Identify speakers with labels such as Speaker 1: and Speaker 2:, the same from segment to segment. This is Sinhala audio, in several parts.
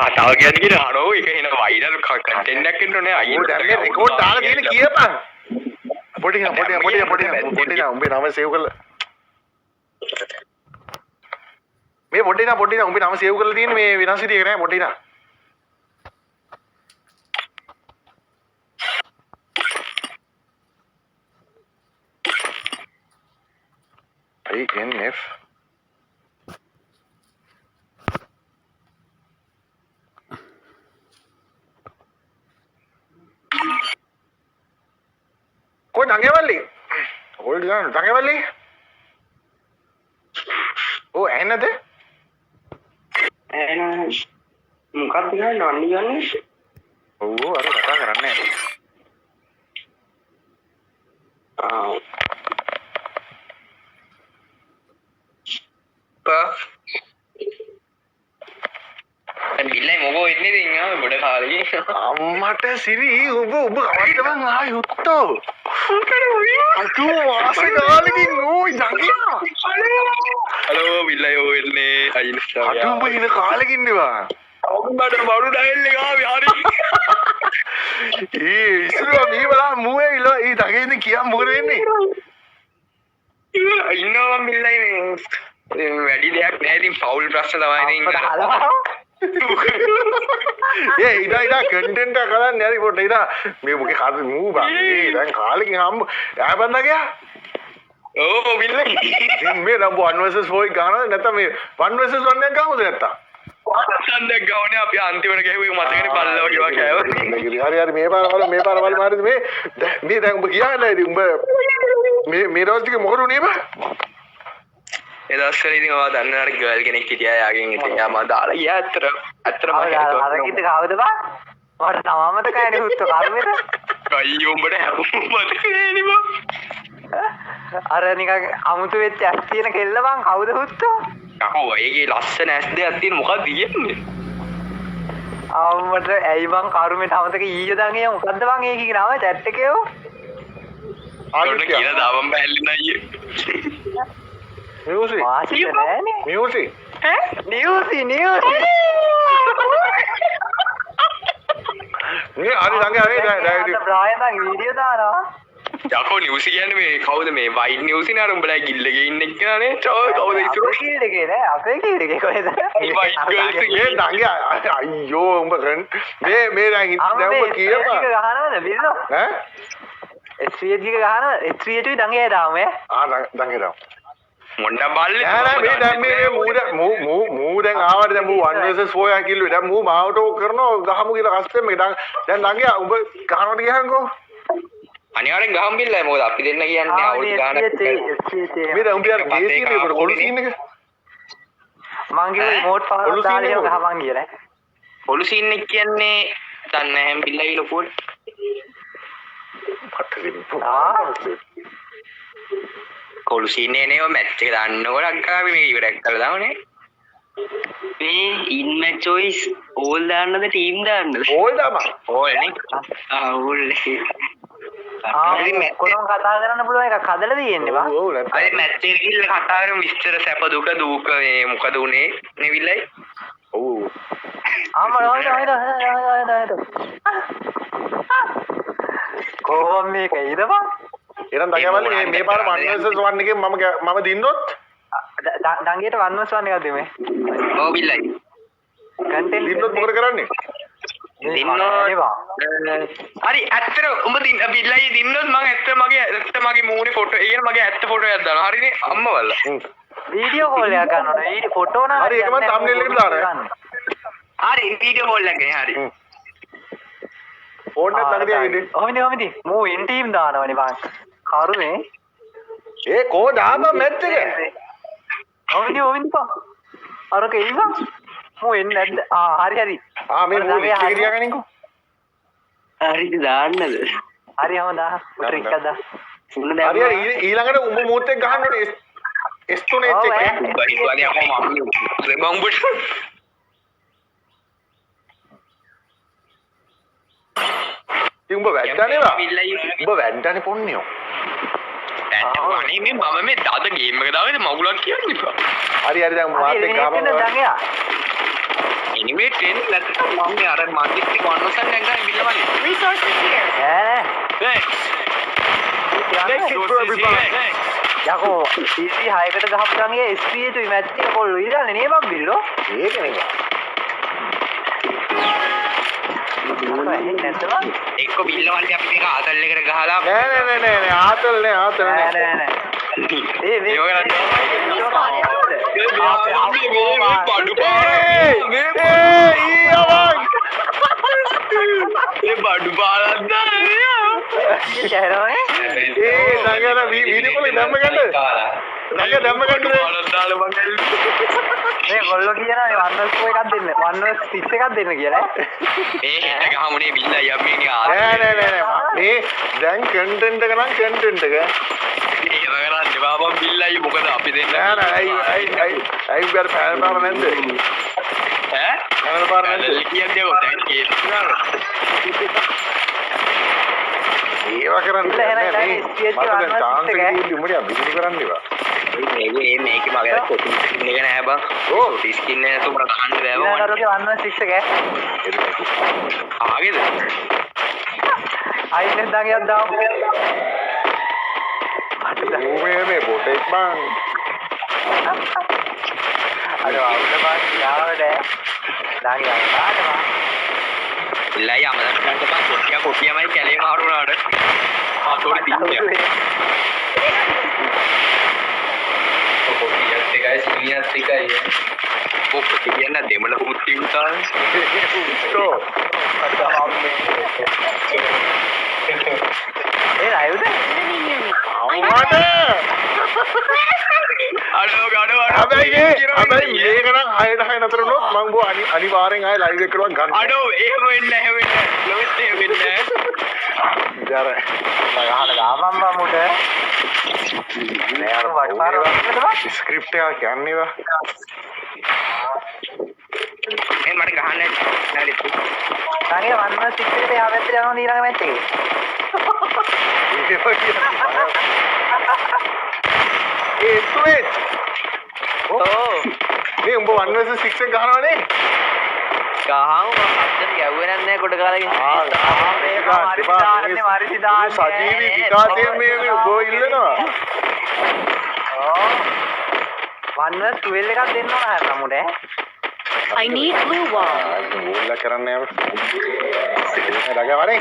Speaker 1: කතාව කියන්නේ කියන අරෝ ඒක එන වයිරල් කන්ටෙන්ට් එකක් එන්නෝනේ අයියෝ
Speaker 2: දැන් මේ රෙකෝඩ් දාලා තියෙන කියපන් පොඩි උඹේ නම සේව් කරලා මේ පොඩි උඹේ නම සේව් කරලා තියෙන්නේ මේ විනාශ විදියට නෑ පොඩි නා INF Kau jangan balik. Hold on, jangan balik. Oh, enak deh.
Speaker 1: එන මොකක්ද ගන්න වන්නේ ගන්නේ
Speaker 2: Oh, අර කතා කරන්නේ. බිල්ලයි මොකෝ ඉන්නේ ඉතින් ආ ගොඩ කාලේ අම්මට සිරි ඔබ කවද්ද මං ආයි උත්තෝ. අතු වාසේ ගාලකින් ඕයි දඟියා.
Speaker 1: හලෝ බිල්ලයි ඔය එන්නේ අයින්ස්ටා
Speaker 2: අතු උඹ ඉන කාලෙකින් නෙවා.
Speaker 1: ඔබට බඩු ඩයල් එක ආවේ හරි
Speaker 2: ඉස්සරහ මේ බලා මූවේ ඉල ඒ දඟින්න කියන් මොකද වෙන්නේ?
Speaker 1: ඉන්නවා බිල්ලයි මේ වැඩි දෙයක් නෑ ඉතින් ෆවුල් ප්‍රශ්න තමයි ඉතින්
Speaker 2: ඉදා කන්ටෙන්ට් එක කරන්න යරි පොඩ්ඩ ඉදා මේ මොකේ කද මූ බං මේ දැන් කාලෙකින් හම්බ ඈබන්දා ගියා
Speaker 1: ඕ බිල්ලයි
Speaker 2: මේ නම් 1 vs 4 ගානද නැත්නම් මේ 1 vs 1 එකක් ගාමුද නැත්නම්
Speaker 1: සන්දක් ගාවනේ අපි අන්තිමට ගැහුවේ මතකනේ බල්ලා වගේ වා කෑවා
Speaker 2: හරි මේ පාරවල මාරිද මේ දැන් උඹ කියන්නේ ඉතින් උඹ මේ දවස් ටික මොකද උනේ බා
Speaker 1: ඒ දවස්වල ඉතින් ඔයා දන්න අර ගර්ල් කෙනෙක් හිටියා යාගෙන් ඉතින් යා මම දාලා ගියා ඇත්තටම
Speaker 3: අර කිව්ද කවුද බා මට තාම මතකයි හුත්ත කර්මෙද
Speaker 1: අයියෝ උඹට හැමෝම මතකයි නේ බා
Speaker 3: අර නිකන් අමුතු වෙච්ච ඇස් තියෙන කෙල්ල බං කවුද හුත්තෝ
Speaker 1: අහෝ ඒකේ ලස්සන ඇස් දෙකක් තියෙන මොකක්ද කියන්නේ
Speaker 3: අම්මට ඇයි බං කර්මෙට අමතක ඊයේ දඟේ මොකද්ද බං ඒකේ නම chat එකේ
Speaker 1: ආයෙත් කියලා දාවම් බැල්ලින අයියේ
Speaker 2: Music. Music.
Speaker 3: Music.
Speaker 2: මේ හරි ළඟ ආවේ
Speaker 3: බ්‍රායන් දැන් වීඩියෝ දානවා.
Speaker 1: යකෝ නිවුස් කියන්නේ මේ කවුද මේ වයිට් නිවුස් නේ අර උඹලා ගිල්ලගේ ඉන්න එක්කනේ කවුද ඉතුරු
Speaker 3: කීයකේ නෑ අපේ කීයකේ කොහෙද
Speaker 1: මේ වයිට් ගර්ල්ස්
Speaker 2: මේ ළඟ අයියෝ උඹ මේ දැන් උඹ කියපන්
Speaker 3: ගහනවද බිල්ලෝ
Speaker 2: ඈ
Speaker 3: S3 එක ගහනවද S3 ටුයි දඟේ දාමු
Speaker 2: දඟේ දාමු
Speaker 1: මොණ්ඩ බල්ලේ
Speaker 2: නෑ මේ දැන් මේ මූ දැන් ආවට දැන් මූ 1 vs 4 යා කිල්ලුවේ දැන් මූ මාවට ඕක කරනවා ගහමු කියලා කස්ටම් එක දැන් ළඟ උඹ ගහනවට ගියහන්කෝ
Speaker 1: අනිවාර්යෙන් ගහම් බිල්ලයි මොකද අපි දෙන්න කියන්නේ අවුල් ගානක්
Speaker 2: මේ දැන් උඹ යාර ගේසින් එක කොළු සීන් එක
Speaker 3: මං කිව්වේ මෝඩ් පාරක් දාලා එහෙම ගහපන් කියලා
Speaker 1: කොළු සීන් එක කියන්නේ දන්නේ නැහැ බිල්ලයි ලොකුවට කොළු සීන් එක නේ ඔය මැච් එක දාන්නකොට අක්කා අපි මේක ඉවරයක් කරලා දාමනේ
Speaker 4: මේ ඉන් මැච් choice all දාන්නද ටීම් දාන්නද
Speaker 2: ඕල් දාම
Speaker 1: ඕල් නේ
Speaker 4: all
Speaker 3: කොළොන් කතා කරන්න පුළුවන් එකක් හදලා තියෙන්නේ බං
Speaker 2: ඔව් නැත්නම්
Speaker 1: අය මැච් එක ගිහලා කතා කරමු විස්තර සැප දුක මේ මොකද උනේ නේ විල්ලයි
Speaker 2: ඔව්
Speaker 3: කොහොම මේකයිද බං
Speaker 2: එහෙනම් දඟවන්නේ මේ පාර 1 vs 1 එකෙන් මම දින්නොත්
Speaker 3: දඟේට 1 vs 1 එකක් දෙමේ
Speaker 1: ඔව් විල්ලයි
Speaker 3: කන්ටෙන්ට්
Speaker 2: දින්නොත් මොකද කරන්නේ
Speaker 1: හරි ඇත්තට උඹ බිල්ලයි දින්නොත් මම ඇත්ත මගේ මූණේ ෆොටෝ ඒ මගේ ඇත්ත ෆොටෝ එකක් දානවා හරිනේ අම්මවල්ලා
Speaker 3: වීඩියෝ කෝල් එකක් ගන්න ඕනේ වීඩියෝ ෆොටෝ නා
Speaker 2: හරි ඒක මම thumbnail එකට දානවා
Speaker 1: හරි වීඩියෝ කෝල් එකක් හරි
Speaker 2: ෆෝන් එක ළඟ තියා ඉන්නේ
Speaker 3: ඔහොමදී මූ ඉන් ටීම් දානවනේ බං කරුනේ
Speaker 2: ඒ කෝ දාම මැච් එක
Speaker 3: ඔහොමදී බං අරක ඉන්න මූ එන්නේ නැද්ද හරි
Speaker 2: මේ මූ ලිස්ට් එක තියාගනින්කෝ
Speaker 4: හරිද දාන්නද
Speaker 3: හරි හම දා ට්‍රික් එකක් දා
Speaker 2: හරි ඊළඟට උඹ මූත් එක්ක ගහන්න ඕනේ S3 එක
Speaker 1: බයිස්වාලිය අපෝ මම උඹට
Speaker 2: උඹ වැට්ටනේ වා උඹ වැට්ටනේ පොන්නේෝ
Speaker 1: අනේ මේ මම මේ දාද ගේම් එක දාගෙන මගුලක් කියන්නේ ඉපා
Speaker 2: හරි දැන් මාත් එක්ක ගහපන්
Speaker 1: එනිමේ ට්‍රෙන්ඩ් නැත්නම් මම මේ අර මන්දිත් එක්ක වන්නසන් දැන් ගන්න බිල්ලවන්නේ
Speaker 5: Resources here.
Speaker 3: ඈ යකෝ ඉසි 6කට ගහපු ගමේ SP ට මැච් එක කොල්ලෝ ඉරන්නේ නේ මම බිල්ලෝ
Speaker 2: ඒකනේ
Speaker 1: එක්ක බිල්ලවන්නේ අපි මේක ආතල් එකට ගහලා
Speaker 2: නෑ ආතල් නෑ
Speaker 3: නෑ ඒ මේ
Speaker 1: බඩු පාලක්
Speaker 3: කැරෝනේ
Speaker 2: නගර වීඩියෝ කොලේ දැම්ම ගන්න නගර දැම්ම ගන්න
Speaker 3: මේ ගොල්ලෝ කියනවා 1v4 එකක් දෙන්න 1v6 එකක් දෙන්න කියලා
Speaker 1: මේ හෙට ගහමුනේ බිල්ලයි අපි ඉන්නේ
Speaker 2: නෑ මේ දැන් කන්ටෙන්ට් එක නම් කන්ටෙන්ට් එක
Speaker 1: ඒක කරන්නේ බාබම් බිල්ලයි මොකද අපි දෙන්න
Speaker 2: නෑ අයි ගාර පැන පාර නැන්ද
Speaker 1: ඈ
Speaker 2: පැන පාර නැන්ද
Speaker 1: කියන්නේ දැන් කියනවා
Speaker 2: ඒවා කරන්න
Speaker 3: ඉතින් එහෙනම්
Speaker 2: නෑ
Speaker 3: ඉතින්
Speaker 2: මේ
Speaker 3: SPH
Speaker 2: මට දැන් chance එක
Speaker 3: එක
Speaker 2: දීලා උඹට බිලි කරන්න ඒවා
Speaker 1: මේකේ මගේ කොටි ස්කින් එක නෑ බං කොටි ස්කින් එක නේතු මට ගන්න බෑ
Speaker 3: ඊළඟට 1v6 එක
Speaker 1: ආගේද
Speaker 3: අයිනෙන් දාගියක් දාමු
Speaker 2: මේ බොටෙක් බං
Speaker 3: අර අවුල බං යාවද දාගියක් දානවා
Speaker 1: ඉල්ලයි අමතක ගන්න බං කොටියමයි කැලේ මාරු වුණාට ආතෝරි දින්නේ කොටියත් එකයි සිනියත් එකයි කොටි කියන්නේ දෙමළ පුත්ති උතාන
Speaker 2: උස්කෝ
Speaker 3: ඒ රයිව්ද
Speaker 5: Enemy near me.
Speaker 2: අවුවට
Speaker 1: අඩෝ
Speaker 2: හැබැයි මේක නම් 6 නතර වුණොත් මම ගෝ අනිවාර්යෙන් ආයෙ ලයිව් එක කරලා ගන්න
Speaker 1: අඩෝ එහෙම වෙන්නේ ලොවෙත් එහෙම වෙන්නේ
Speaker 2: ඉතින්
Speaker 3: ගහලා දාපම් බමුට
Speaker 2: නෑ අර
Speaker 3: වටපාර වන්නද
Speaker 2: ස්ක්‍රිප්ට් එක කියන්නේ වා
Speaker 1: ඒ මට ගහන්න හරි
Speaker 3: නාගේ 1v6 එකට යා පැත්තට යනවා ඊළඟ මැච් එකේ
Speaker 2: ඒ තුනේ ඕ මේ උඹ 1 vs 6 එක ගහනවනේ
Speaker 3: ගහමු මම අද්දට ගැව්වේ නැන්නේ කොට කාලෙකින් මාරිසි දාන්නේ
Speaker 2: සජීවී විකාශයෙන් මේ උඹ ඉල්ලනවා
Speaker 3: 1v12 එකක් දෙන්න ඕන හැම නමුට
Speaker 5: I need blue wall.
Speaker 2: ඕල්ලා කරන්න යව රග වරේ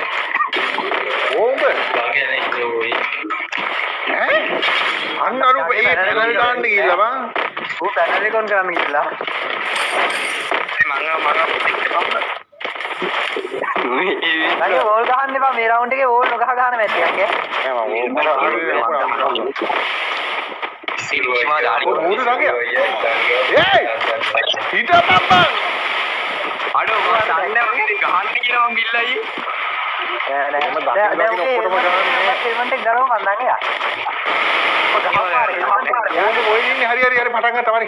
Speaker 2: ඕඹ ඈ අන්න අරුප ඒ පැනල් දාන්න ගිහලා බං
Speaker 3: ඌ පැනල් එක ඔන් කරන්න ගිහලා නාගේ වෝල් ගහන්න එපා මේ රවුන්ඩ් එකේ වෝල් නොගහ ගන්න මැච් එකක්
Speaker 1: සිරිස්මා දාලි
Speaker 2: මුරු රගය ඒයි හිටපම් බං
Speaker 1: අඩෝ මම දන්නේ නැහැ ගහන්න කියලා මම බිල්ලයි
Speaker 2: ඔය ඉන්නේ හරි පටන් ගන්න තමයි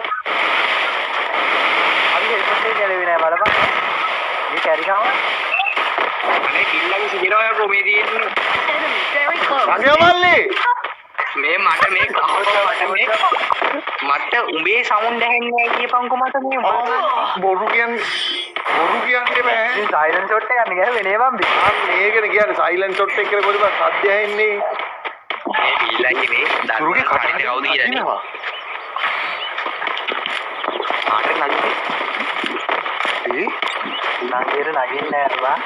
Speaker 1: අනේ බිල්ලගේ සිජනවා කොමේ තියෙන්නේ
Speaker 5: Enemy very close.
Speaker 2: රගයමල්ලි
Speaker 1: මේ මට මේ මට උඹේ සවුන්ඩ් ඇහෙන්නේ නැහැ කියපන්කො මට මේ
Speaker 2: බොරු කියන්නේ බෑ
Speaker 3: සයිලන්ට් ෂොට් එක ගන්න ගැහුවේ නේ බම්බි
Speaker 2: මේකනේ කියන්නේ සයිලන්ට් ෂොට් එක කියලා කොහොමද සද්ද ඇහෙන්නේ
Speaker 1: මේ බිල්ලගේ මේ
Speaker 2: සුරුගේ
Speaker 1: කටේ
Speaker 2: කටේ
Speaker 1: කවුද කියන්නේ
Speaker 2: නගිනවා.
Speaker 1: ආට නගින්නේ
Speaker 2: ඒ
Speaker 3: නංගිර නගින්නේ නෑ බා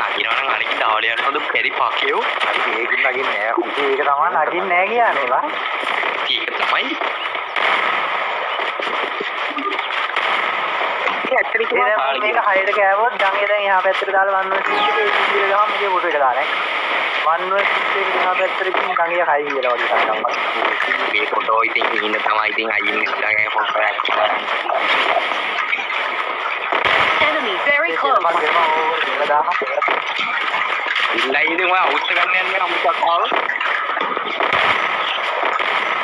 Speaker 1: නගිනවනම් අනික ඩාවල යනකොද පෙරි පකියෝ
Speaker 2: හරි ඒක නගින්නේ නෑ
Speaker 3: ඒක තමයි නගින්නේ නෑ කියන්නේ බා
Speaker 1: ඒක තමයි
Speaker 3: මේක හයියට ගෑවොත් ගංගේ දැන් එහා පැත්තට දාලා 1v6 එකේ ඉතිරි ගම මේකේ ෆොටෝ එක දාලා 1v6 එකේ එහා පැත්තට ඉතින් ගංගේ හයි කියලා වගේ ගන්නවා
Speaker 1: මේ ෆොටෝ ඉතින් ඉන්න තමයි ඉතින් අයින්නේ ගංගේ ෆොටෝ එකක්
Speaker 5: Enemy very close.
Speaker 1: ඉල්ලයි ඉතින් ඔය අවුස්ස ගන්න යන්නේ අමුතක් ආව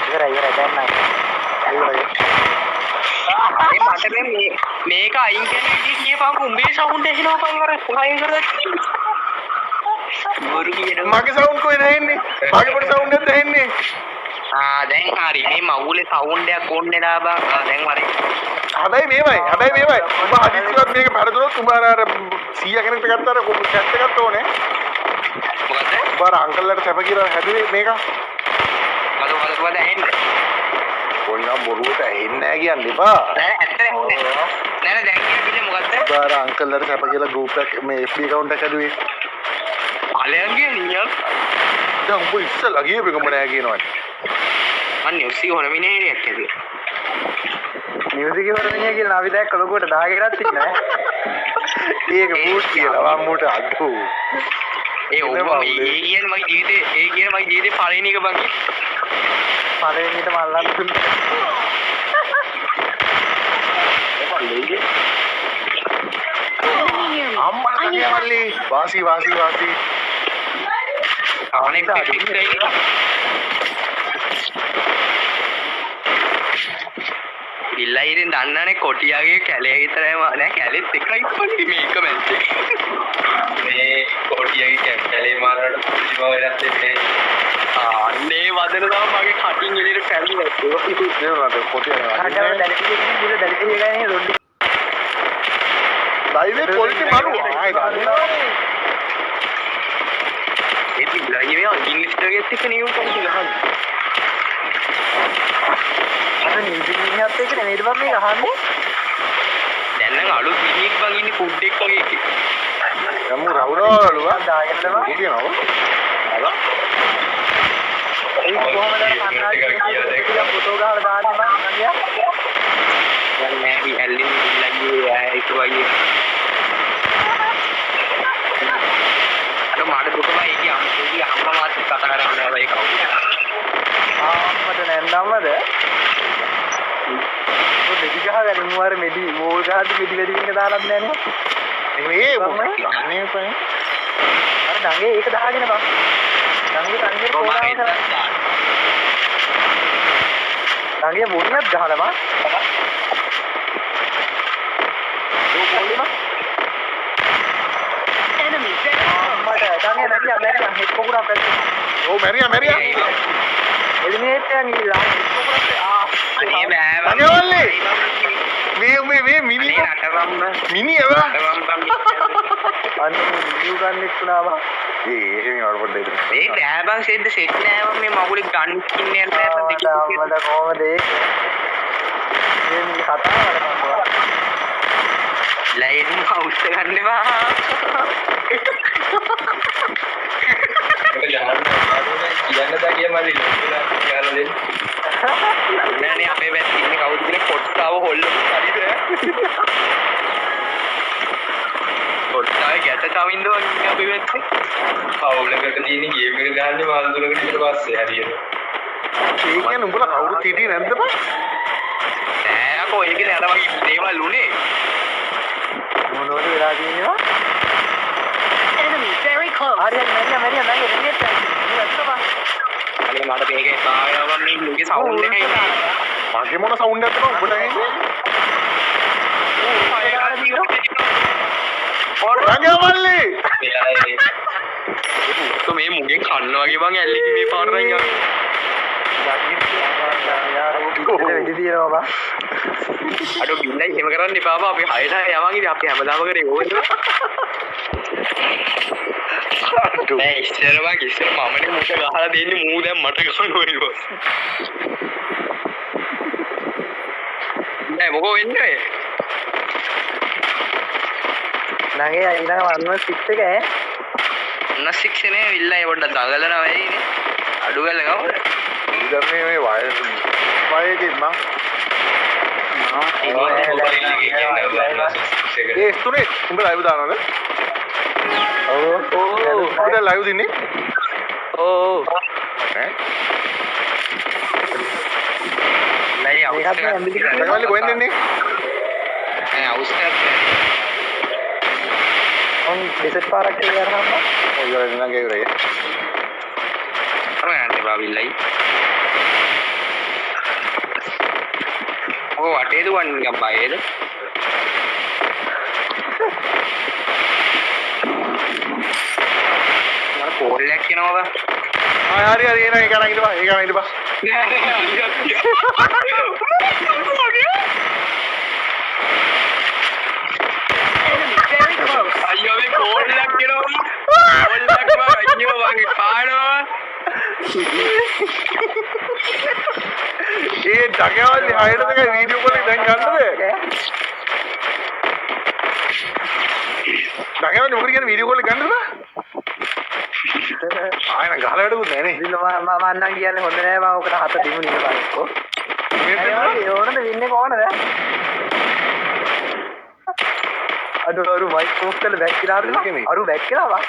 Speaker 3: ඉවරයි දැන් නෑ
Speaker 1: මට මේක අයින් කරන විදිහ කියපන්කො උඹේ සවුන්ඩ් ඇහෙනවා පන් අර අයින් කරලා බොරු කියනවා
Speaker 2: මගේ සවුන්ඩ් කොහෙද ඇහෙන්නේ මගේ පොඩි සවුන්ඩ් එකක් ඇහෙන්නේ
Speaker 1: දැන් හරි මේ මවුලේ සවුන්ඩ් එකක් ඕනේ ලා බං. දැන් හරි.
Speaker 2: හැබැයි මේමයි උඹ හදිස්සියවත් මේක පෙරදුනොත් උඹ අර 100 කෙනෙක්ට ගත්තාර කැට් එකක් ඕනේ
Speaker 1: මොකද?
Speaker 2: උඹ අර අංකල්ලට සැප කියලා හැදුවේ මේක
Speaker 1: මොකද ඇහෙන්නේ?
Speaker 2: කොයිනම් බොරුවට ඇහෙන්නේ නැහැ කියන්න එපා
Speaker 1: නෑ ඇත්තට ඇහෙන්නේ නෑ දැන් කියන්නේ මොකද්ද?
Speaker 2: උඹ අර අංකල්ලට සැප කියලා ගෲප් එක මේ FB account එක හැදුවේ
Speaker 1: අලයන් කියන්නේ
Speaker 2: දැන් උඹ ඉස්සලා ගියපෙක උඹ නෑ කියනවනේ
Speaker 1: මම නිව්ස් එක හොන මිනිහෙක් ඇදුවේ.
Speaker 3: මියුසික් වල මිනිහා කියලා අපි දැක්ක ලොකුවට 10 ගෙනත් ඉන්නේ
Speaker 2: ඒක බූට් කියලා මම්මුට අඩු
Speaker 1: ඒ ඔබ මේ කියන්නේ මගේ ජීවිතේ පළවෙනි එක බං.
Speaker 3: පළවෙනිට මල්ලන් දුන්නේ
Speaker 5: Enemy near me.
Speaker 2: අම්මා
Speaker 5: I need
Speaker 2: කියවලි වාසි
Speaker 1: අනෙක් ෆික්ස් එකයි. ඉල්ලයිරෙන් දන්නනේ කොටියාගේ කැලේ විතරයිම නෑ කැලෙත් එකයි පොඩි මේක මැච් එක. මේ කොටියාගේ කැලේ මාරකට පුලිම වෙනස් වෙන්නේ. අනේ වදන තමයි මගේ කටින් එළියට පැල්ලි වැටුවා.
Speaker 2: නේද කොටියා
Speaker 3: අරගෙන දැලිපියේ ගිහින් දැලිපියේ ගන්නේ රොඩි
Speaker 2: ලයිවේ පොලිටි මරු ආයි දන්නවනේ
Speaker 1: ඒ ලයිවේ ඉංග්‍රීසි ටර්ගෙට් එක නියුම් කරලා ගහන්න.
Speaker 3: අර මියුසික් මිනිහත් එක්ක නේද බං මේක අහන්නේ
Speaker 1: දැන් නම් අලුත් මිනිහෙක් බං ඉන්නේ ෆුඩ් එක වගේ එකේ.
Speaker 2: යමු රවුරවලු
Speaker 3: මම දාගෙන තමයි
Speaker 2: කියනවා අලා
Speaker 3: ඒ කොහමද අන්නාගේ ෆොටෝ ගහලා දාන්නේ මම නගියා
Speaker 1: දැන් නෑ ඇල්ලින් ඉල්ලන්නේ ඒක වගේ. අර මාඩ දුකමයි ඒකේ අම්මා මාත් කතා කරන්නේ ඒක කවුද?
Speaker 3: ආම්මට නැන්නම්මද ඔය මෙඩි ගහගෙන මුවාර මෙඩි මෝල් ගහද්දි මෙඩි වැඩි වෙන එක දාලත් නෑනේ
Speaker 2: මේ අනේ පයි
Speaker 3: අර ඩංගේ ඒක දාගෙන බං ඩංගේ තනියම කොහොමද ඩංගේ මොනියක් ගහලා බං
Speaker 5: enemy. Very close.
Speaker 3: අම්මට ඩංගේ මැරියා හෙඩ් පොකුරක් පැත්තේ
Speaker 2: ඕ මැරියා
Speaker 3: එලිමිනේට් එකක් ගිහලා හෙඩ් පොකුරක්
Speaker 1: අනේ බෑ
Speaker 2: අනේ මේ මිනි
Speaker 1: අනේ නටවම්ම
Speaker 2: මිනි එවා
Speaker 3: අන්න නියු ගන්න එක්ුණා බං
Speaker 2: ඒක මේ වල පොඩ්ඩක්
Speaker 1: මේ බෑ බං සෙද්ද සෙට් නෑ බං මේ මගුලේ ගන් කින්නේ නැහැ
Speaker 3: අම්මට කොහමද ඒක මේ කතාවල මම
Speaker 1: ලයින් හවුස් එක ගන්න එපා. කියන්න දකිය මදි කියලා දෙන්න. නෑනේ අපේ පැත්තේ ඉන්නේ කවුද කියලා පොට්ටාව හොල්ලමු හරිද? පොට්ටාවේ ගැට තවින්ද වගේ අපේ පැත්තේ. පවුලකට තියෙන ගේම් එක ගහන්නේ මාස 3කට ඊට පස්සේ හරියට.
Speaker 2: ඒ කියන්නේ උඹලා කවුරුත් හිටියේ නැද්ද බං
Speaker 1: නෑ අකෝ ඒකේ අර වගේ දේවල් උනේ.
Speaker 3: මොනවද වෙලා තියෙනවා
Speaker 5: Enemy. Very close.
Speaker 3: හරියට මැරියා නැගි එලිමිනේට් එකක්
Speaker 1: අනේ මට මේකේ කායව මේ මුගේ සවුන්ඩ් එකයි එන්නේ.
Speaker 2: මගේ මොන සවුන්ඩ් එකක්ද බං උඹට ඇහෙන්නේ රංගවල්ලි
Speaker 1: તો මේ මුගෙන් කන්න වගේ බං ඇල්ලිටි මේ පාරෙන් යන්නේ.
Speaker 3: වෙඩි දිනවා බං
Speaker 1: අඩෝ බිල්ලයි එහෙම කරන්න එපා බා අපි 6ට යවන් ඉතින් අපි හැමදාම කරේ ඕකද නෑ ඉස්සර මමනේ මුට ගහලා දෙන්නේ මූ දැන් මට ගහනවා ඊට පස්සේ නෑ මොකෝ වෙන්නේ
Speaker 3: නගේ ඊළඟ 116 එක ඈ
Speaker 1: 116 නේ විල්ලයි පොඩ්ඩක් දඟලනවා වෙයිනේ අඩු ගාලා ගමු
Speaker 2: දැන් මේ වයකෙන් මං ඒ ස්තුනේ උඹ ලයිව් දානවද
Speaker 3: ඔව්
Speaker 2: උඹ ලයිව් දින්නේ
Speaker 1: ඕ
Speaker 2: ඈ
Speaker 1: නෑ
Speaker 3: මේකත් ඇම්බිලි
Speaker 2: රංගවල්ලි කොහෙන්ද ඉන්නේ
Speaker 1: නෑ අවුස්ටර්
Speaker 3: ඔන් ඩෙසර්ට් පාරක් කියලා යනහම
Speaker 2: ඔය ඉවරයි නං ඉවරයි
Speaker 1: අර යන්නේ බා විල්ලයි ඔය වටේ දුවන්නේ ගම්බයේද මම කෝල් එකක් කියනවා බා
Speaker 2: හරි ඒක නං ඉඳපන්
Speaker 5: Enemy very close.
Speaker 1: අයියෝ මේ කෝල්ලක් කියනවා. කෝල්ලක් මා අයියෝ වගේ පානවා.
Speaker 2: ඒ දඟයාවල් හයරද වීඩියෝ කොලේ දැන් ගන්නද? දඟයාවල් මොකද කියන්නේ වීඩියෝ කොලේ ගන්නද? ආයෙ ගහලා වැඩකුත් නැහැ නේ.
Speaker 3: ඉතින් මම අන්නම් කියන්නේ හොඳ නෑ මම ඔකට 7 දිනු නිල බලන්නකෝ. ඒ ඕනද වින්නේ කොහොමද? අර වයිට් පෝස්ට් එක බැක් කියලා හරිද? අර බැක් කියලා වා.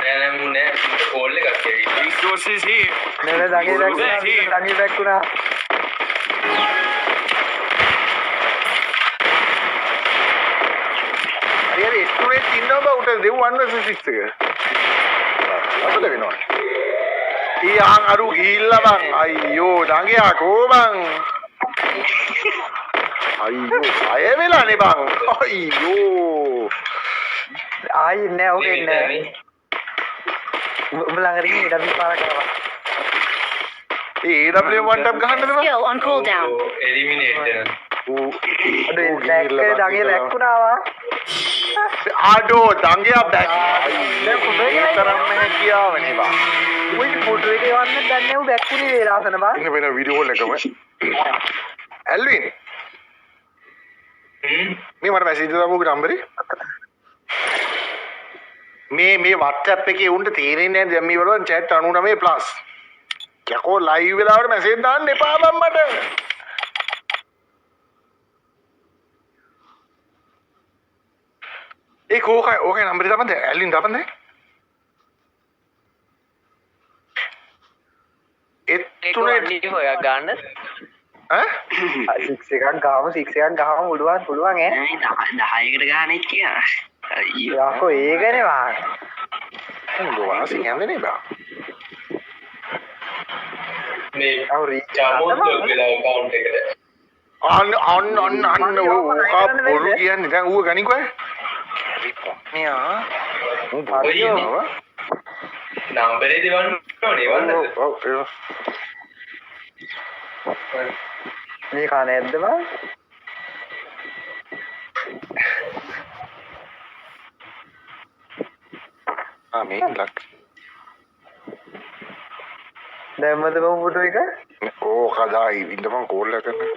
Speaker 1: නෑ මුන්නේ කෝල් එකක් කියලා.
Speaker 2: Resources here.
Speaker 3: නේද දගේ බැක් වුණා.
Speaker 2: හරි එස්ටිමේට් ඉන්නවා බා උට දෙව් 1 versus 6 එක. අපිට වෙනවා. ඊයන් අරු ගිහිල්ලා බං අයියෝ දඟයා කෝ බං. අයියෝ අය වෙලානේ බං. අයියෝ.
Speaker 3: ආයි නෑ ඔකේ නෑ. උඹ ළඟට ගිහින් ඊට පාර කරනවා.
Speaker 2: ඒ AW1 ටැප් ගහන්නද බං?
Speaker 5: Skill on cooldown.
Speaker 1: එලිමිනේට් වෙනවා.
Speaker 3: අද දගේ බැක් වුණා වා.
Speaker 2: ආඩෝ දඟයා බැක්. ඒ තරම්ම හැකියාවනේ බං.
Speaker 3: උඹ ෆොටෝ එකේ වන්න දැන්නේ උ බැක් වුණේ වේලාසන බා.
Speaker 2: ඉන්න වෙන වීඩියෝ කෝල් එකම. ඇල්වින් මේ මට මැසේජ් දාපුවගේ නම්බරේ මේ WhatsApp එකේ උන්ට තේරෙන්නේ නැහැ දැන් මේ වල chat 99 plus යකෝ ලයිව් වෙලාවට මැසේජ් දාන්න එපා බම් මට ඒ ඕකේ නම්බරේ දාපන්ද ඇල්වින් දාපන්ද තුනේ
Speaker 3: ඔයක් ගන්න
Speaker 2: ඈ
Speaker 3: 6 එකක් ගාම 6 එකක් ගාම පුළුවන් ඈ
Speaker 4: 10කට ගානෙක් කියලා. අයියෝ.
Speaker 3: යකෝ ඒකනේ වා.
Speaker 2: උඹ වාසි කියන්නේ බා
Speaker 1: මේ
Speaker 3: අව රීච්
Speaker 1: ජාමොත් වෙලා account එකට.
Speaker 2: අන්න ඕක බොරු කියන්නේ දැන් ඌව ගනිකෝ මෙයා උඹ
Speaker 3: හරියෝ.
Speaker 1: නම්බරේ දෙවන්න ඕනේ වන්නද?
Speaker 2: ඔව්
Speaker 3: මේ කා නැද්ද බා?
Speaker 2: මේ ලක්
Speaker 3: දැම්මද බං ෆොටෝ එක?
Speaker 2: ඕක දායි ඉඳපන් කෝල් එක කරන්න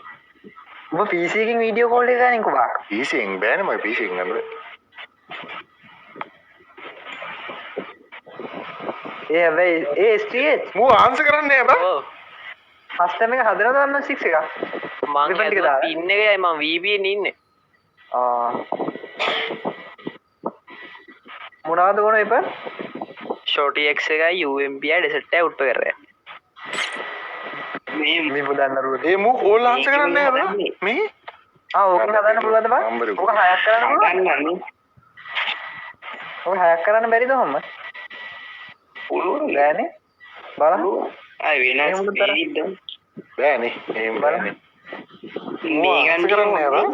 Speaker 3: උඹ PC එකකින් වීඩියෝ කෝල් එක ගන්නකෝ බා.
Speaker 2: PC එකෙන් බෑනේ මම PC එකෙන් ගන්න
Speaker 3: ඒ හැබැයි ඒ STH
Speaker 2: මූ ආන්සර් කරන්නේ බා
Speaker 3: ඔව්. කස්ටම් එක හදනවද 1 6 එක?
Speaker 6: මං ඇතුළේ පින් එකයි මම VPN ඉන්නේ.
Speaker 3: මොනවද ඕන එප?
Speaker 6: Shorty X එකයි UMP එකයි ඩෙසර්ට් එක උට්ට කරේ.
Speaker 3: මේ පුදන්න රුව.
Speaker 2: ඒ මූ කෝල් ආන්සර් කරන්නේ බා මේ
Speaker 3: ඕකෙන් හදන්න පුළුවන්ද බා?
Speaker 2: නම්බරේ
Speaker 3: ඕක 6ක් කරන්න පුළුවන්.
Speaker 4: ගන්නන්නේ.
Speaker 3: ඕක 6ක් කරන්න බැරිද හොම්ම?
Speaker 4: පුළුවන්.
Speaker 3: බෑනේ. බලන්න.
Speaker 4: ආයි වෙනස් වෙයිද?
Speaker 2: බෑනේ එහෙම බෑනේ
Speaker 4: මේ
Speaker 2: ආන්සර් කරන්නේ බා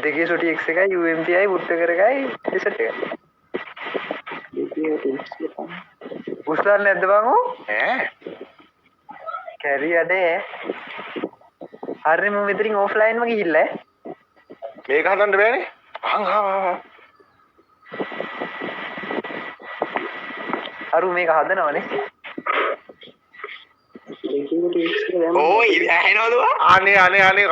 Speaker 3: දෙකේ සොටි X එකයි UMP එකයි පුට්ට කරගයි ඩෙසර්ට් එක. උස්සන්න නැද්ද බං ඕ?
Speaker 2: ඈ
Speaker 3: කැරි අඩේ. හරි මම මෙතනින් ඔෆ්ලයින්ම ගිහිල්ලා
Speaker 2: මේක හදන්න බෑනේ
Speaker 3: අරු මේක හදනවනේ.
Speaker 1: ඕයි ඇහෙනවද බා?
Speaker 2: අනේ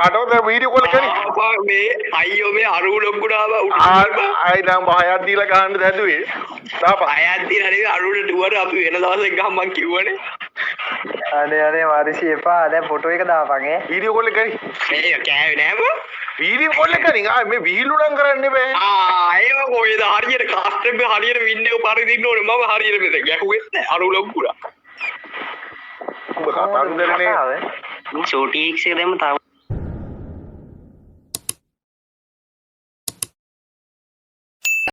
Speaker 2: කටවද වීඩියෝ කෝල් කරන්නේ
Speaker 1: ආපා මේ අයියෝ මේ අරු ලොක්කුඩාව
Speaker 2: ආයි නම් බහයක් දීලා ගහන්න දැදුවේ තාපා
Speaker 1: අයත් දින නෙවෙයි අරුට ටුවර් අපි වෙන දවසක් ගහම මං කිව්වනේ.
Speaker 3: අනේ මාරිසි එපා දැන් ෆොටෝ එක දාපන් ඈ.
Speaker 2: වීඩියෝ කෝල් එක කරි
Speaker 1: මේ කෑවේ නෑ බා.
Speaker 2: වීඩියෝ කෝල් එක කරින් ආ මේ විහිළු නම් කරන්න බෑ
Speaker 1: ඒව කොහෙද හරියට කාස්ට් එක හරියට වින් එක පරිදින්න ඕනේ මම හරියට මෙතන ගැහුවෙත් නෑ අරු ලොක්කුඩා.
Speaker 2: ඔබ කතන්දරනේ
Speaker 3: කතාව.
Speaker 4: මේ Shorty X එක දැම්ම තව